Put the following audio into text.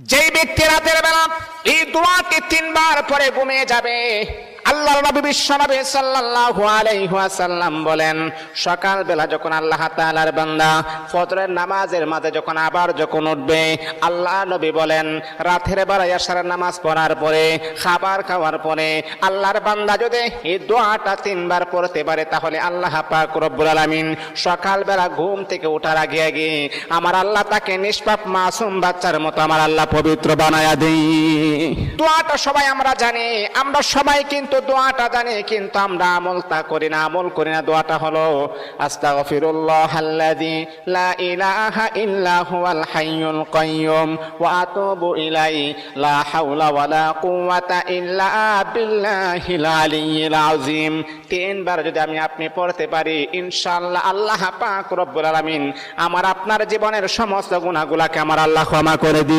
যেই ব্যক্তি রাতের বেলা এই দোয়াটি 3 বার পরে ঘুমিয়ে যাবে, আল্লাহর নবী বিশ্বনবী সাল্লাল্লাহু আলাইহি ওয়াসাল্লাম বলেন, সকাল বেলা যখন আল্লাহ তাআলার বান্দা ফজরের নামাজের মাঝে যখন উঠবে, আল্লাহ নবী বলেন রাতের বেলা এশারের নামাজ পড়ার পরে, খাবার খাওয়ার পরে আল্লাহর বান্দা যদি এই দোয়াটা 3 বার পড়তে পারে, তাহলে আল্লাহ পাক রব্বুল আলামিন সকাল বেলা ঘুম থেকে ওঠার আগে আগে আমার আল্লাহ তাকে নিষ্পাপ মাসুম বাচ্চার মতো আমার আল্লাহ পবিত্র বানায়া দেই। দোয়াটা সবাই আমরা জানি, আমরা সবাই কিন্তু দোয়াটা জানি, কিন্তু আমরা আমল করি না। দোয়াটা হলো আস্তাগফিরুল্লাহাল্লাযী লা ইলাহা ইল্লা হুয়াল হাইয়ুল কাইয়্যুম ওয়া আতুবু ইলাইহি লা হাওলা ওয়ালা কুওয়াতা ইল্লা বিল্লাহিল আলিয়্যিল আযীম। 3 বার যদি আপনি পড়তে পারি, ইনশাআল্লাহ আল্লাহ পাক রব্বুল আলামিন আমার আপনার জীবনের সমস্ত গুনাহগুলোকে আমার আল্লাহ ক্ষমা করে দিবেন।